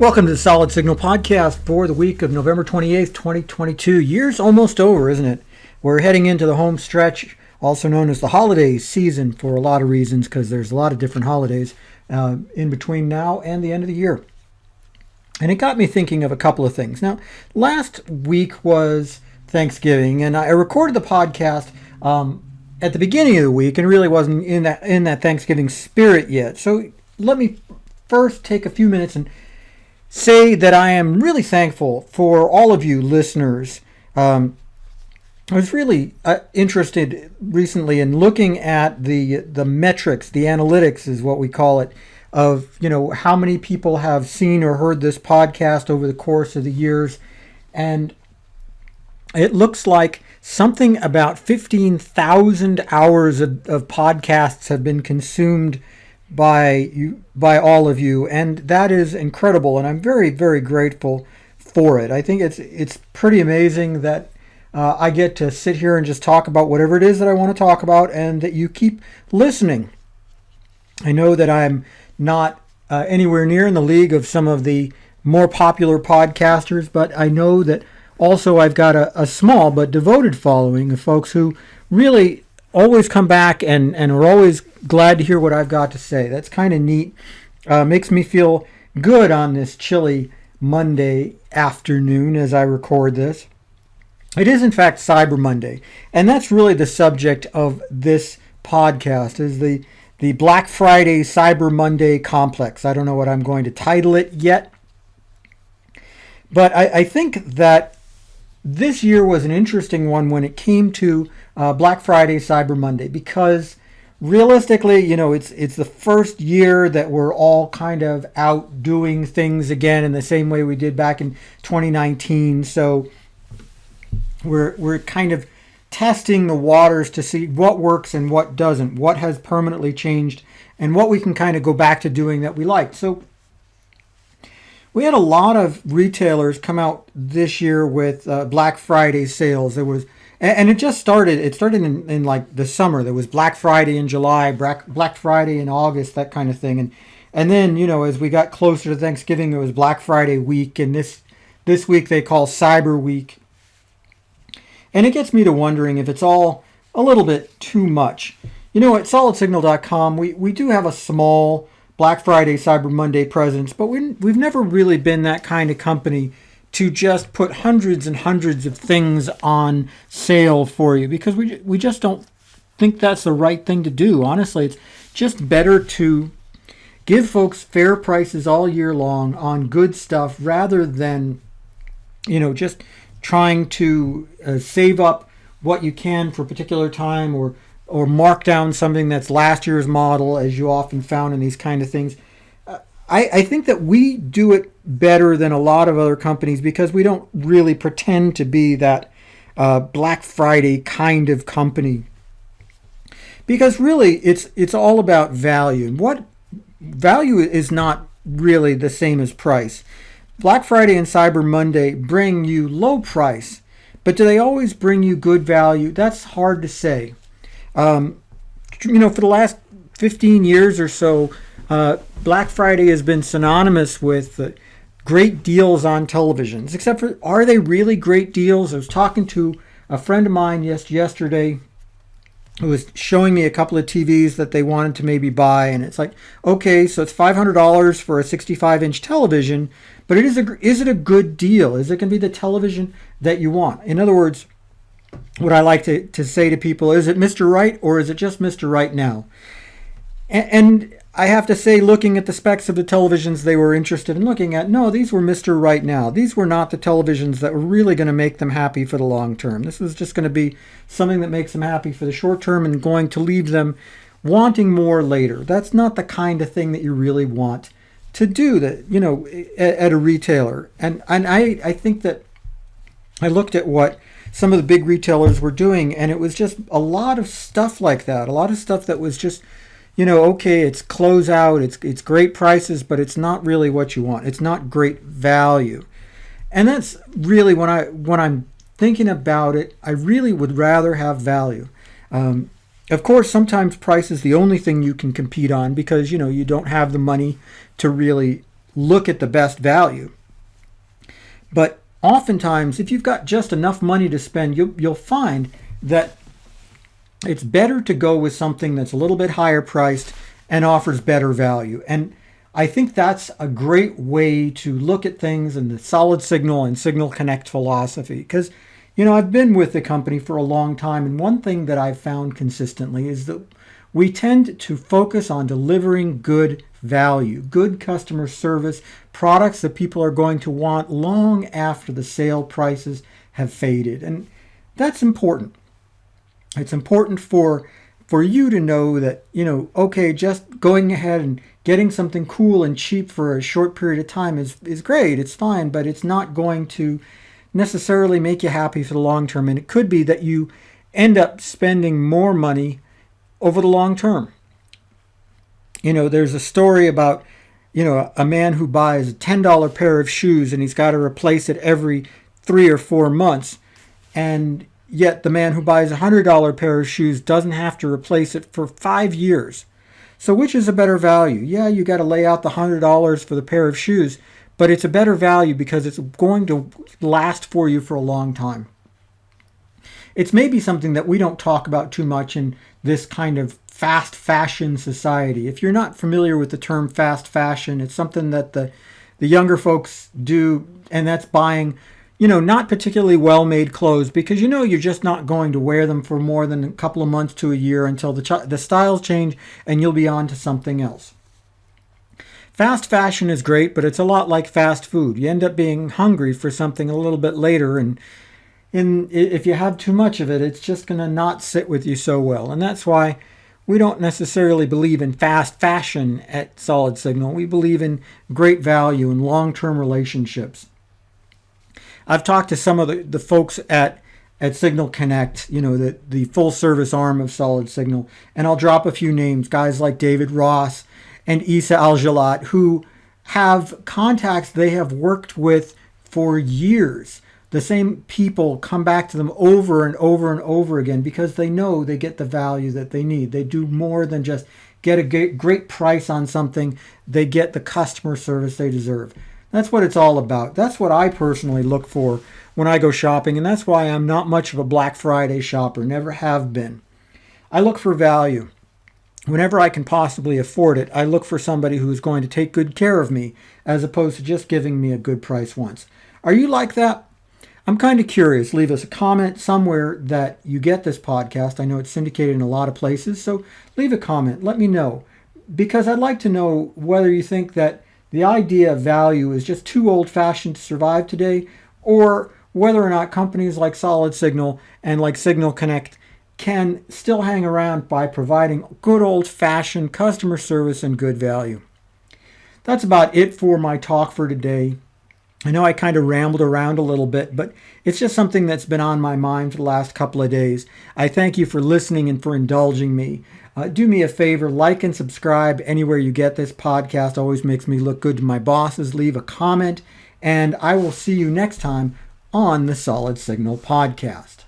Welcome to the Solid Signal Podcast for the week of November 28th, 2022. Year's almost over, isn't it? We're heading into the home stretch, also known as the holiday season for a lot of reasons, because there's a lot of different holidays in between now and the end of the year. And it got me thinking of a couple of things. Now, last week was Thanksgiving, and I recorded the podcast at the beginning of the week and really wasn't in that Thanksgiving spirit yet. So let me first take a few minutes and say that I am really thankful for all of you listeners. I was really interested recently in looking at the metrics, the analytics is what we call it, of how many people have seen or heard this podcast over the course of the years. And it looks like something about 15,000 hours of podcasts have been consumed by all of you, and that is incredible, and I'm very, very grateful for it. I think it's pretty amazing that I get to sit here and just talk about whatever it is that I want to talk about, and that you keep listening. I know that I'm not anywhere near in the league of some of the more popular podcasters, but I know that also I've got a small but devoted following of folks who really always come back and are always glad to hear what I've got to say. That's kind of neat. Makes me feel good on this chilly Monday afternoon as I record this. It is in fact Cyber Monday, and that's really the subject of this podcast, is the Black Friday Cyber Monday complex. I don't know what I'm going to title it yet, but I think that this year was an interesting one when it came to Black Friday, Cyber Monday, because realistically, it's the first year that we're all kind of out doing things again in the same way we did back in 2019. So we're kind of testing the waters to see what works and what doesn't, what has permanently changed, and what we can kind of go back to doing that we liked. So we had a lot of retailers come out this year with Black Friday sales. There was, and it started in like the summer. There was Black Friday in July, Black Friday in August, that kind of thing. And then, as we got closer to Thanksgiving, it was Black Friday week. And this week they call Cyber Week. And it gets me to wondering if it's all a little bit too much. At solidsignal.com, we do have a small Black Friday, Cyber Monday presence, but we've never really been that kind of company to just put hundreds and hundreds of things on sale for you, because we just don't think that's the right thing to do. Honestly, it's just better to give folks fair prices all year long on good stuff rather than, just trying to save up what you can for a particular time or mark down something that's last year's model, as you often found in these kind of things. I think that we do it better than a lot of other companies because we don't really pretend to be that Black Friday kind of company. Because really, it's all about value. And what value is not really the same as price. Black Friday and Cyber Monday bring you low price, but do they always bring you good value? That's hard to say. For the last 15 years or so, Black Friday has been synonymous with great deals on televisions, except for, are they really great deals? I was talking to a friend of mine yesterday who was showing me a couple of TVs that they wanted to maybe buy, and it's like, okay, so it's $500 for a 65-inch television, but is it a good deal? Is it going to be the television that you want? In other words, what I like to say to people, is it Mr. Right or is it just Mr. Right now? And I have to say, looking at the specs of the televisions they were interested in looking at, no, these were Mr. Right now. These were not the televisions that were really going to make them happy for the long term. This was just going to be something that makes them happy for the short term and going to leave them wanting more later. That's not the kind of thing that you really want to do at a retailer. And I think that I looked at what some of the big retailers were doing, and it was just a lot of stuff like that. A lot of stuff that was just, okay, it's closeout, it's great prices, but it's not really what you want. It's not great value. And that's really when I'm thinking about it, I really would rather have value. Of course, sometimes price is the only thing you can compete on because, you don't have the money to really look at the best value. But oftentimes, if you've got just enough money to spend, you'll find that it's better to go with something that's a little bit higher priced and offers better value. And I think that's a great way to look at things in the Solid Signal and Signal Connect philosophy. Because, I've been with the company for a long time, and one thing that I've found consistently is that we tend to focus on delivering good value, good customer service, products that people are going to want long after the sale prices have faded. And that's important. It's important for you to know that, okay, just going ahead and getting something cool and cheap for a short period of time is great. It's fine, but it's not going to necessarily make you happy for the long term. And it could be that you end up spending more money over the long term. There's a story about, a man who buys a $10 pair of shoes and he's got to replace it every 3 or 4 months. And yet the man who buys a $100 pair of shoes doesn't have to replace it for 5 years. So which is a better value? Yeah, you got to lay out the $100 for the pair of shoes, but it's a better value because it's going to last for you for a long time. It's maybe something that we don't talk about too much in this kind of fast fashion society. If you're not familiar with the term fast fashion, it's something that the younger folks do, and that's buying, not particularly well-made clothes because you're just not going to wear them for more than a couple of months to a year until the styles change and you'll be on to something else. Fast fashion is great, but it's a lot like fast food. You end up being hungry for something a little bit later, and if you have too much of it, it's just going to not sit with you so well. And that's why we don't necessarily believe in fast fashion at Solid Signal. We believe in great value and long-term relationships. I've talked to some of the folks at Signal Connect, the full-service arm of Solid Signal, and I'll drop a few names, guys like David Ross and Isa Al-Jalat, who have contacts they have worked with for years. The same people come back to them over and over and over again because they know they get the value that they need. They do more than just get a great price on something. They get the customer service they deserve. That's what it's all about. That's what I personally look for when I go shopping, and that's why I'm not much of a Black Friday shopper, never have been. I look for value. Whenever I can possibly afford it, I look for somebody who's going to take good care of me as opposed to just giving me a good price once. Are you like that? I'm kind of curious. Leave us a comment somewhere that you get this podcast. I know it's syndicated in a lot of places, so leave a comment. Let me know, because I'd like to know whether you think that the idea of value is just too old-fashioned to survive today, or whether or not companies like Solid Signal and like Signal Connect can still hang around by providing good old-fashioned customer service and good value. That's about it for my talk for today. I know I kind of rambled around a little bit, but it's just something that's been on my mind for the last couple of days. I thank you for listening and for indulging me. Do me a favor, like and subscribe anywhere you get this podcast. Always makes me look good to my bosses. Leave a comment, and I will see you next time on the Solid Signal Podcast.